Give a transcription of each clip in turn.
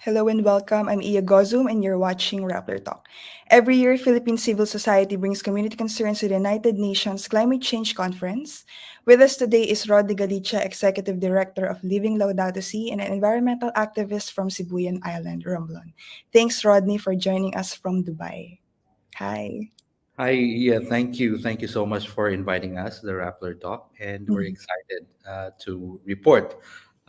Hello and welcome. I'm Iya Gozum and you're watching Rappler Talk. Every year, Philippine civil society brings community concerns to the United Nations Climate Change Conference. With us today is Rodne Galicha, Executive Director of Living Laudato Si and an environmental activist from Sibuyan Island, Romblon. Thanks, Rodney, for joining us from Dubai. Hi. Hi, yeah, thank you. Thank you so much for inviting us, the Rappler Talk, and we're Mhm. excited to report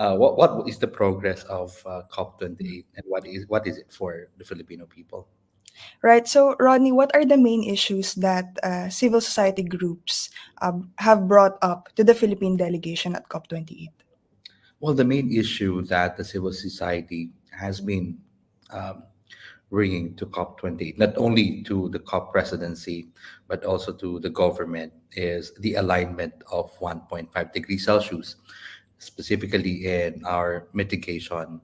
what is the progress of COP28 and what is it for the Filipino people. Right. So, Rodney, what are the main issues that civil society groups have brought up to the Philippine delegation at COP28? Well, the main issue that the civil society has been um, bringing to COP28, not only to the COP presidency, but also to the government, is the alignment of 1.5 degrees Celsius, specifically in our mitigation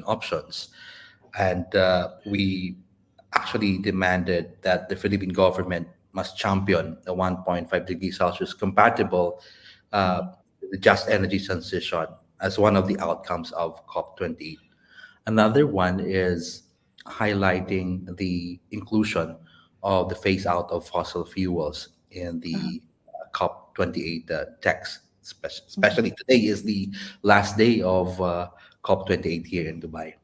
options. And we actually demanded that the Philippine government must champion the 1.5 degrees Celsius compatible uh, Mhm. just energy transition as one of the outcomes of COP28. Another one is highlighting the inclusion of the phase out of fossil fuels in Uh-huh. the COP28 text. Mhm. Especially today is the last day of COP28 here in Dubai.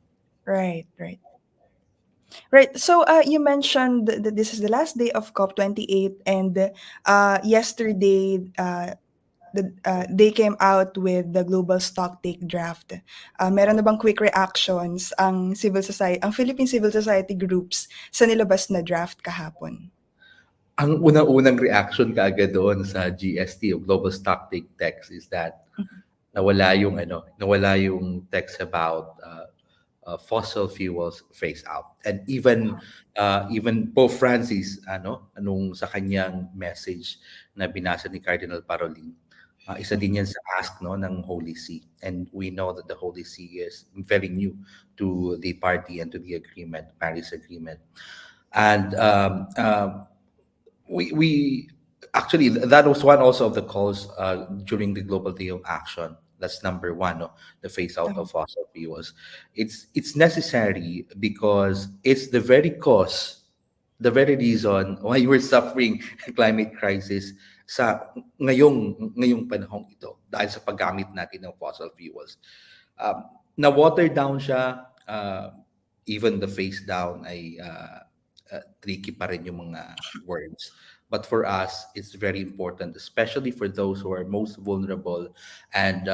Right, right. Right. So you mentioned that this is the last day of COP28 and yesterday they came out with the global Stocktake draft. Meron na bang quick reactions ang Philippine civil society groups sa nilabas na draft kahapon? Ang unang-unang reaction kaagad doon sa GST o Global Stocktake Text is that Mhm. nawala yung text about fossil fuels phase out. And even Pope Francis anong sa kanyang message na binasa ni Cardinal Parolin, isa Mhm. din yan sa ask no ng Holy See. And we know that the Holy See is very new to the party and to the agreement, Paris Agreement. And we actually that was one also of the calls during the Global Day of Action. That's number one, no? The phase out Uh-huh. of fossil fuels. It's necessary because it's the very cause, the very reason why we're suffering climate crisis sa ngayong panahong ito dahil sa paggamit natin ng fossil fuels. Na water down siya, even the face down ay tricky pa rin yung mga words. But for us, it's very important, especially for those who are most vulnerable and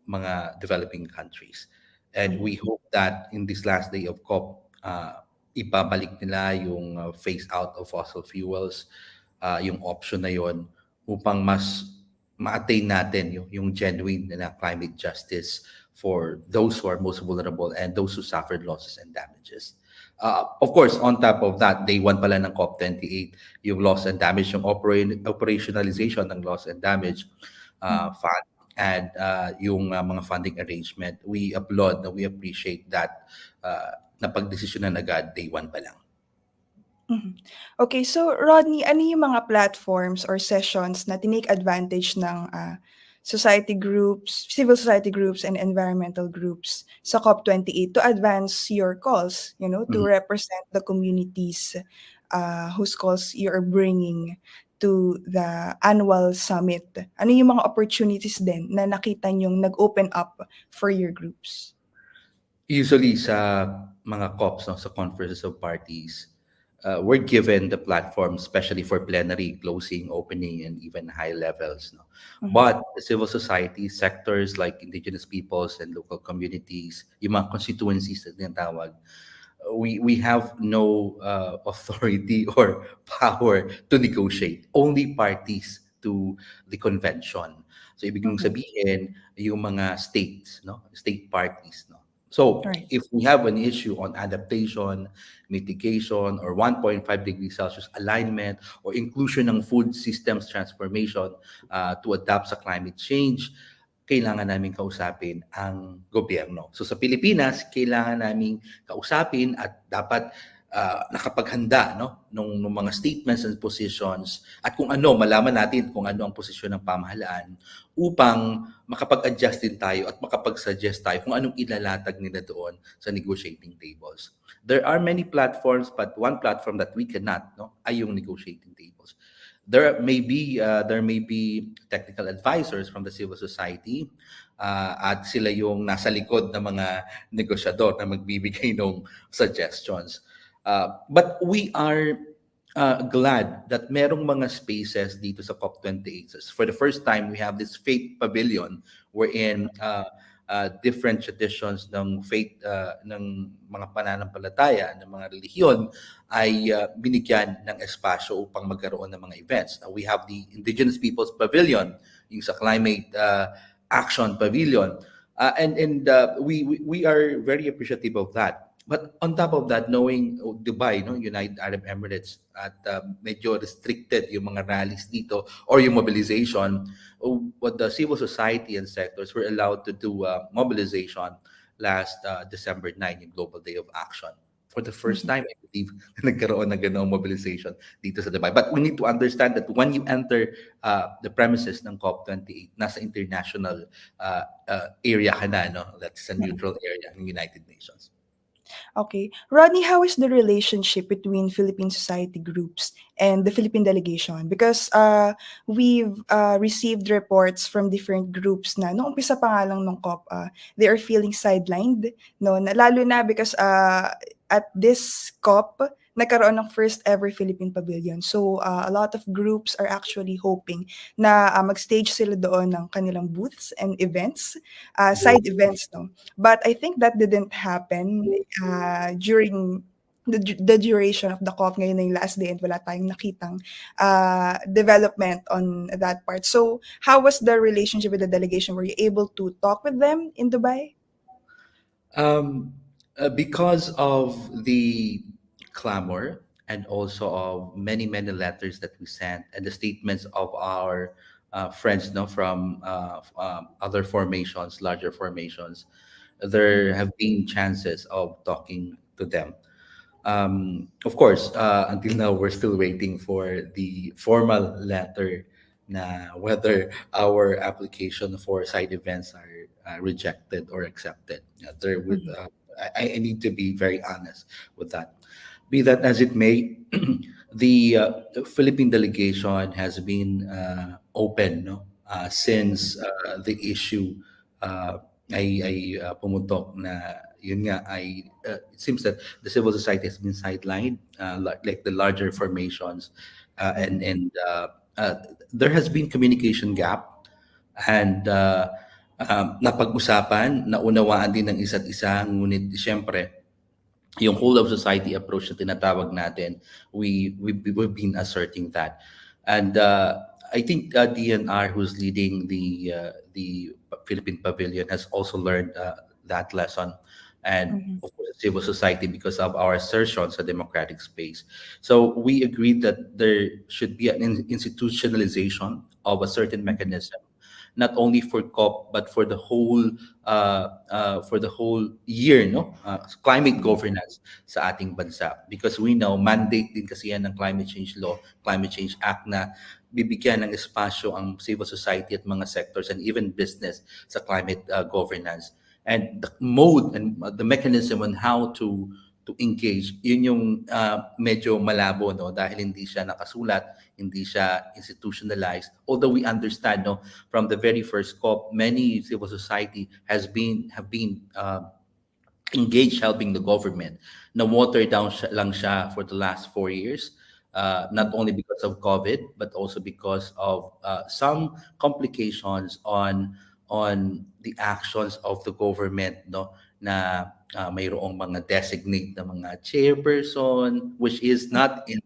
mga developing countries. And Mhm. we hope that in this last day of COP, ibabalik nila yung phase out of fossil fuels, yung option na yon upang mas ma-attain natin yung genuine na climate justice for those who are most vulnerable and those who suffered losses and damages. Of course, on top of that, day one pala ng COP28, yung loss and damage, yung operationalization ng loss and damage Mhm. fund and yung mga funding arrangement. We applaud, we appreciate that napagdesisyonan agad day one pa lang. Mhm. Okay, so Rodney, ano yung mga platforms or sessions na tinake advantage ng civil society groups and environmental groups sa COP28 to advance your cause, to Mhm. represent the communities whose cause you're bringing to the annual summit? Ano yung mga opportunities din na nakita nyong nag-open up for your groups? Usually sa mga COPs, no, sa conferences of parties, we're given the platform, especially for plenary, closing, opening, and even high levels. No? Mhm. But the civil society sectors like indigenous peoples and local communities, yung mga constituencies na tinatawag, we have no authority or power to negotiate. Only parties to the convention. So ibig mong Mhm. sabihin yung mga states, no, state parties, no. So Right. if we have an issue on adaptation, mitigation, or 1.5 degrees Celsius alignment, or inclusion ng food systems transformation to adapt sa climate change, kailangan namin kausapin ang gobyerno. So sa Pilipinas, kailangan namin kausapin at dapat nakapaghanda nung mga statements and positions at kung ano malaman natin kung ano ang posisyon ng pamahalaan upang makapag-adjust din tayo at makapag-suggest tayo kung anong ilalatag nila doon sa negotiating tables. There are many platforms but one platform that we cannot ay yung negotiating tables. There may be technical advisors from the civil society at sila yung nasa likod ng mga negosyador na magbibigay ng suggestions. But we are glad that merong mga spaces dito sa COP28. So for the first time, we have this faith pavilion wherein different traditions ng faith ng mga pananampalataya ng mga relihiyon ay binigyan ng espasyo upang magkaroon ng mga events. We have the Indigenous Peoples Pavilion, yung sa Climate Action Pavilion, and we are very appreciative of that. But on top of that, knowing Dubai, United Arab Emirates, at medyo restricted yung mga rallies dito or yung mobilization, what the civil society and sectors were allowed to do mobilization last December 9, yung Global Day of Action. For the first Mhm. time, I believe, nagkaroon ng ganoong mobilization dito sa Dubai. But we need to understand that when you enter the premises ng COP28, nasa international area ka na, no? That's a Mhm. neutral area ng United Nations. Okay. Rodney, how is the relationship between Philippine society groups and the Philippine delegation? Because we've received reports from different groups na nung umpisa pa nga lang nung COP, they are feeling sidelined. No? Lalo na because at this COP, nagkaroon ng first ever Philippine Pavilion. So a lot of groups are actually hoping na mag-stage sila doon ng kanilang booths and events, side events. No? But I think that didn't happen during the duration of the COP. Ngayon na yung last day and wala tayong nakitang development on that part. So how was the relationship with the delegation? Were you able to talk with them in Dubai? Um, because of the clamor and also of many, many letters that we sent and the statements of our friends from other formations, larger formations, there Mhm. have been chances of talking to them. Of course, until now, we're still waiting for the formal letter na whether our application for side events are rejected or accepted. Mhm. I need to be very honest with that. Be that as it may, the Philippine delegation has been open, no, since the issue uh, ay pumutok na yun nga ay it seems that the civil society has been sidelined, like the larger formations, Mhm. and uh, there has been communication gap, and napag-usapan, naunawaan din ng isa't isa, ngunit siyempre yung whole of society approach na tinatawag natin, we've been asserting that. And I think DNR, who's leading the Philippine Pavilion, has also learned that lesson. And Mhm. of course, civil society, because of our assertions on democratic space. So we agreed that there should be an institutionalization of a certain Mhm. mechanism, not only for COP but for the whole year, no, climate Mhm. governance sa ating bansa, because we know mandate din kasi yan ng climate change law, climate change act, na bibigyan ng espasyo ang civil society at mga sectors and even business sa climate governance, and the mode and the mechanism on how to engage, yun yung medyo malabo, no, dahil hindi siya nakasulat, hindi siya institutionalized. Although we understand, no, from the very first COP, many civil society have been engaged helping the government. Na water down lang siya for the last 4 years, not only because of COVID, but also because of some complications on the actions of the government, no, na mayroong mga designate na mga chairperson which is not in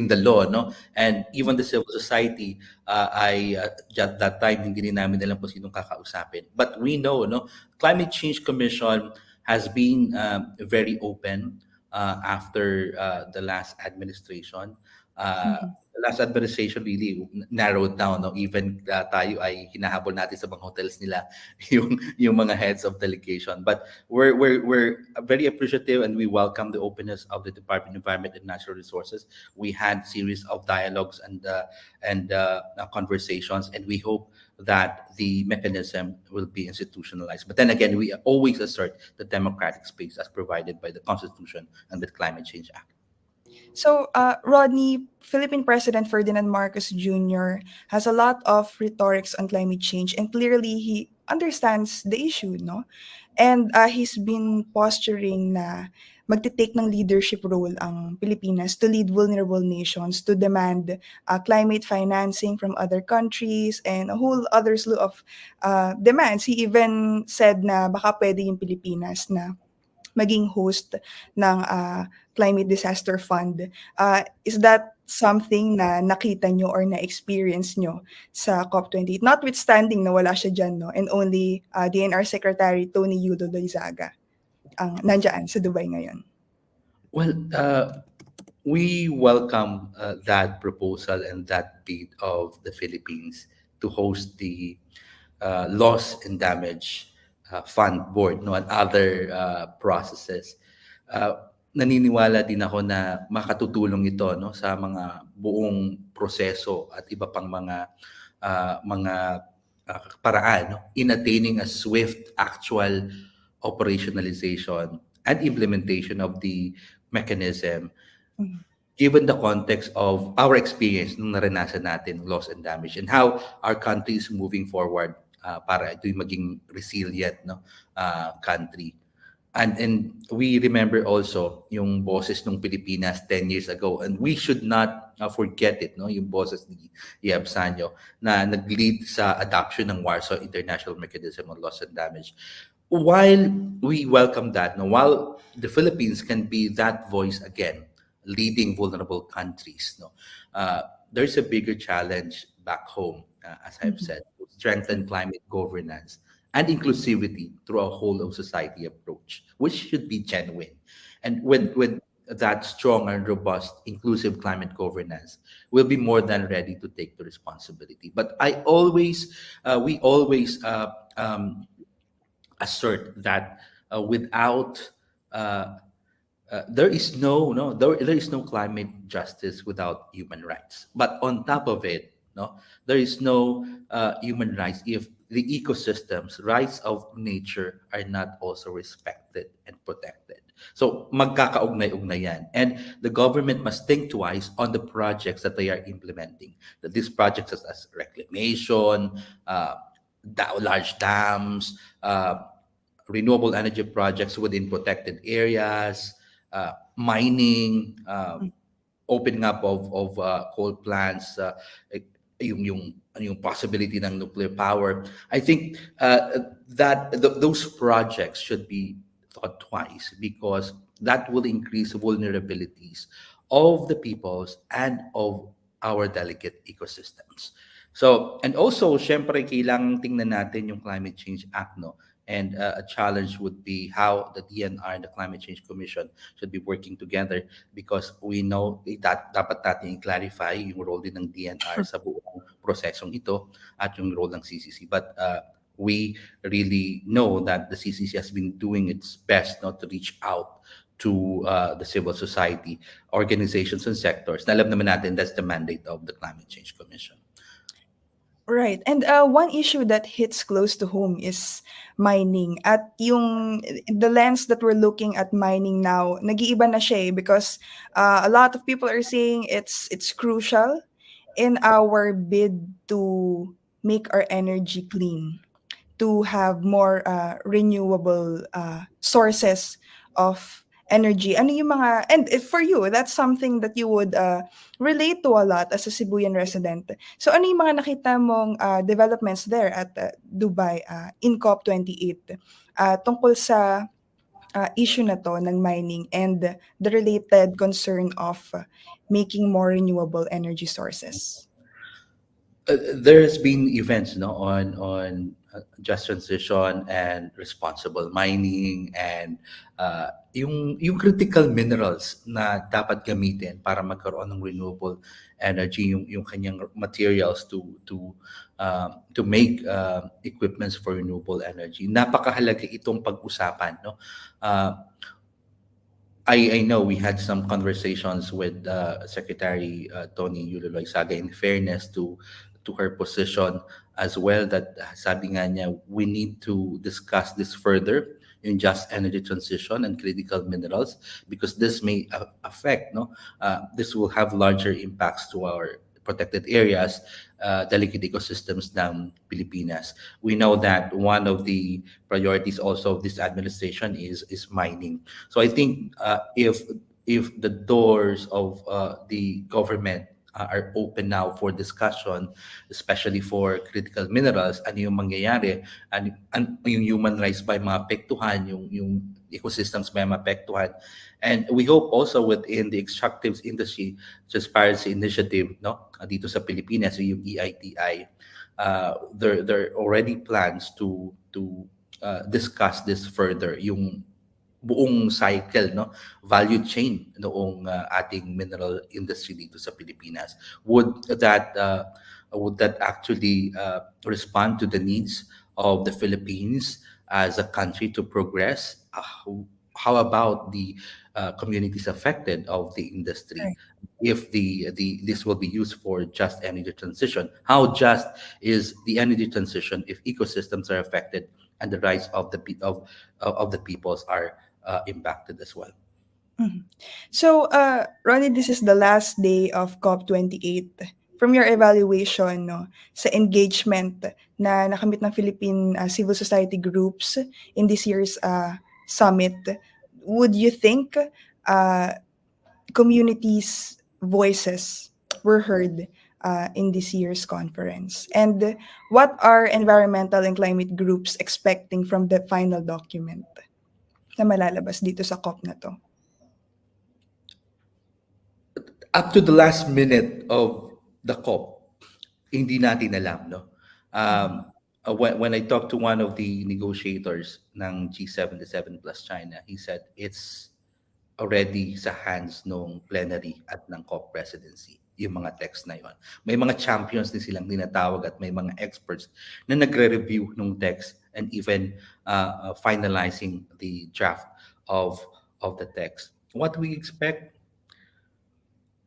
the law, no, and even the civil society ay at that time hindi rin namin alam kung sinong kakausapin, but we know, no, climate change commission has been very open after the last administration. uh, Mhm. the last administration really narrowed down, no? Even tayo ay hinahabol natin sa mga hotels nila yung mga heads of delegation. But we're very appreciative, and we welcome the openness of the Department of Environment and Natural Resources. We had series of dialogues and conversations, and we hope that the mechanism will be institutionalized. But then again, we always assert the democratic space as provided by the Constitution and the Climate Change Act. So, Rodney, Philippine President Ferdinand Marcos Jr. has a lot of rhetorics on climate change, and clearly he understands the issue, no? And he's been posturing na magte-take ng leadership role ang Pilipinas to lead vulnerable nations to demand climate financing from other countries and a whole other slew of demands. He even said na baka pwede yung Pilipinas na maging host ng Climate Disaster Fund. Is that something na nakita nyo or na-experience nyo sa COP28? Notwithstanding na wala siya dyan, no? And only DNR Secretary Tony Yudo Loizaga ang nandyan sa Dubai ngayon. Well, we welcome that proposal and that bid of the Philippines to host the loss and damage fund board, no, and other processes. Naniniwala din ako na makatutulong ito, no, sa mga buong proseso at iba pang mga paraan, no, in attaining a swift actual operationalization and implementation of the mechanism, Mhm. given the context of our experience nung naranasan natin loss and damage, and how our country is moving forward para ito'y maging resilient, no, country. And we remember also yung boses ng Pilipinas 10 years ago, and we should not forget it, no, yung boses ni Yeb Sanyo na nag-lead sa adoption ng Warsaw International Mechanism on Loss and Damage. While we welcome that, no, while the Philippines can be that voice again, leading vulnerable countries, no, there's a bigger challenge back home, as I've Mhm. said, to strengthen climate governance and inclusivity through a whole of society approach, which should be genuine. And with that strong and robust inclusive climate governance, we'll be more than ready to take the responsibility. But we always assert that without uh, there is there is no climate justice without human rights. But on top of it, no, there is no human rights if the ecosystems, rights of nature, are not also respected and protected. So magkakaugnay-ugnay yan. And the government must think twice on the projects that they are implementing. That these projects such as reclamation, large dams, renewable energy projects within protected areas, mining, opening up of coal plants, yung possibility ng nuclear power. I think those projects should be thought twice, because that will increase vulnerabilities of the peoples and of our delicate ecosystems. So, and also, syempre, kailangang tingnan natin yung Climate Change Act, no? And a challenge would be how the DNR and the Climate Change Commission should be working together, because we know that dapat natin i-clarify yung role din ng DNR sa buong prosesong ito at yung role ng CCC. But we really know that the CCC has been doing its best not to reach out to the civil society organizations and sectors. Na alam naman natin that's the mandate of the Climate Change Commission. Right. And one issue that hits close to home is mining. At yung the lens that we're looking at mining now, nag-iiba na siya because a lot of people are saying it's crucial in our bid to make our energy clean, to have more renewable sources of energy. Ano yung mga, and if for you, that's something that you would relate to a lot as a Cebuyan resident. So ano yung mga nakita mong developments there at Dubai in COP28 tungkol sa issue na to ng mining and the related concern of making more renewable energy sources? There has been events, no, on just transition and responsible mining and yung critical minerals na dapat gamitin para magkaroon ng renewable energy, yung kanyang materials to make equipments for renewable energy. Napakahalaga itong pag-usapan, no? Uh, I know we had some conversations with Secretary Tony Yuliloy Saga, in fairness to her position as well, that sabi nga niya, we need to discuss this further in just energy transition and critical minerals, because this may affect, no, this will have larger impacts to our protected areas, delicate ecosystems ng Pilipinas. We know that one of the priorities also of this administration is mining. So I think if the doors of the government are open now for discussion, especially for critical minerals, ano yung mangyayari, and yung human rights ba maapektuhan, yung ecosystems ba maapektuhan. And we hope also within the extractive industry transparency initiative, no, dito sa Pilipinas, yung EITI, there are already plans to discuss this further, yung buong cycle, no, value chain noong ating mineral industry dito sa Pilipinas. Would that actually respond to the needs of the Philippines as a country to progress? How about the communities affected of the industry? Right. If the this will be used for just energy transition, how just is the energy transition if ecosystems are affected and the rights of of the peoples are impacted as well? Mhm. So, Ronnie, this is the last day of COP28. From your evaluation, no, sa engagement na nakamit ng Philippine civil society groups in this year's summit, would you think uh, communities' voices were heard in this year's conference? And what are environmental and climate groups expecting from the final document na malalabas dito sa COP na to? Up to the last minute of the COP, hindi natin alam, no? Mhm. When I talked to one of the negotiators ng G77 plus China, he said it's already sa hands nung plenary at ng COP presidency, yung mga text na yon. May mga champions din silang tinatawag at may mga experts na nagre-review ng text and even finalizing the draft of the text. What we expect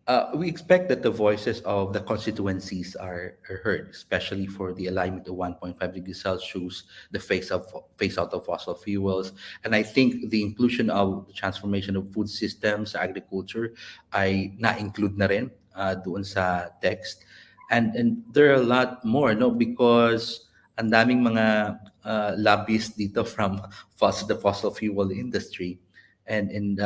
that the voices of the constituencies are heard, especially for the alignment to 1.5 degrees Celsius, the phase out of fossil fuels, and I think the inclusion of the transformation of food systems, agriculture, ay na-include na rin doon sa text, and there are a lot more, no, because ang daming mga lobbyists dito from the fossil fuel industry, and in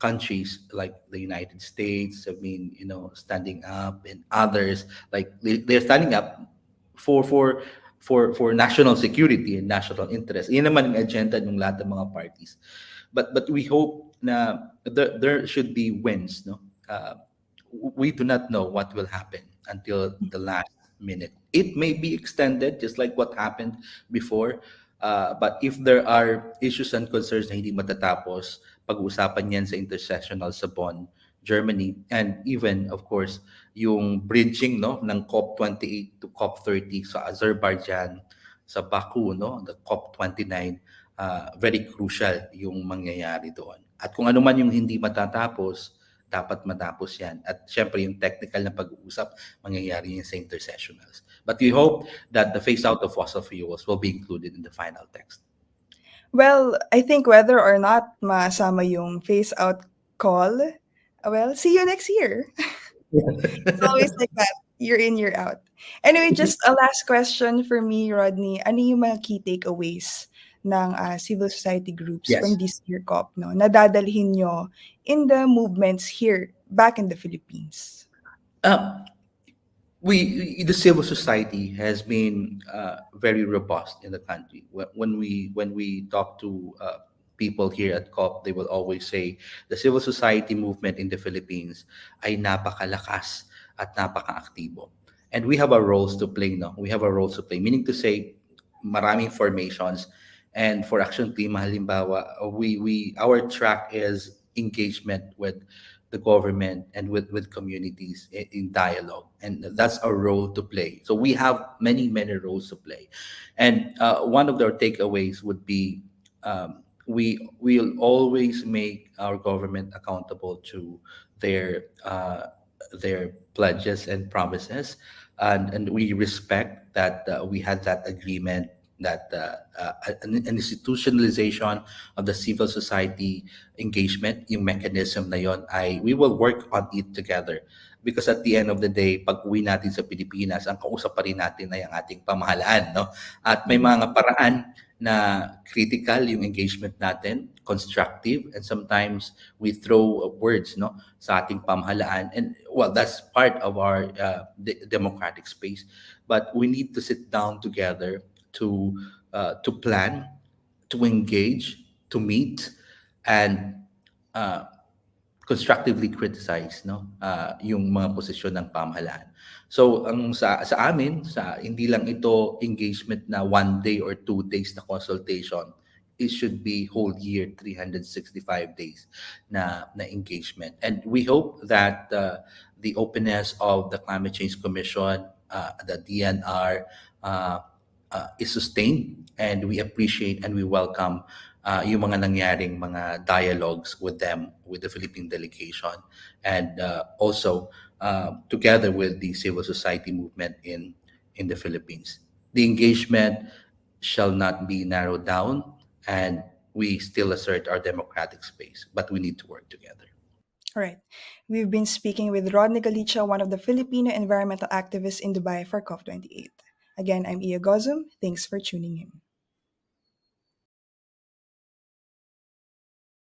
countries like the United States have been, standing up, and others like they're standing up for for for national security and national interest. Yan naman ang agenda ng lahat ng mga parties. But we hope na there should be wins, no? We do not know what will happen until the last minute. It may be extended, just like what happened before. But if there are issues and concerns na hindi matatapos, pag-uusapan yan sa intersessional sa Bonn, Germany, and even, of course, yung bridging, no, ng COP28 to COP30 sa Azerbaijan, sa Baku, no, the COP29, very crucial yung mangyayari doon. At kung ano man yung hindi matatapos, dapat matapos yan. At syempre yung technical na pag-uusap, mangyayari yan sa intersessionals. But we hope that the phase out of fossil fuels will be included in the final text. Well, I think whether or not masama yung phase out call, well, see you next year. It's always like that. Year in, year out. Anyway, just a last question for me, Rodney. Ano yung mga key takeaways ng civil society groups from Yes. this year COP, no? Nadadalhin nyo in the movements here back in the Philippines? Uh, the civil society has been very robust in the country. When we talk to people here at COP, they will always say the civil society movement in the Philippines ay napakalakas at napaka-aktibo. And we have our roles to play, no? We have our roles to play, meaning to say maraming formations. And for action team, halimbawa, our track is engagement with the government and with communities in dialogue, and that's our role to play. So we have many roles to play, and one of our takeaways would be, we will always make our government accountable to their pledges and promises, and we respect that we had that agreement that an institutionalization of the civil society engagement, yung mechanism na yon, ay we will work on it together. Because at the end of the day, pag uwi natin sa Pilipinas, ang kausap pa rin natin ay ang ating pamahalaan, no? At may Mhm. mga paraan na critical yung engagement natin, constructive, and sometimes we throw words, no, sa ating pamahalaan. And well, that's part of our democratic space. But we need to sit down together to plan, to engage, to meet, and uh, constructively criticize, no, yung mga posisyon ng pamahalaan. So ang sa amin, sa hindi lang ito engagement na 1 day or 2 days na consultation, it should be whole year, 365 days na engagement. And we hope that the openness of the Climate Change Commission, the DNR, uh, is sustained, and we appreciate and we welcome yung mga nangyaring mga dialogues with them, with the Philippine delegation, and also together with the civil society movement in the Philippines. The engagement shall not be narrowed down, and we still assert our democratic space, but we need to work together. All right. We've been speaking with Rodne Galicha, one of the Filipino environmental activists in Dubai for COP28. Again, I'm Iya Gozum. Thanks for tuning in.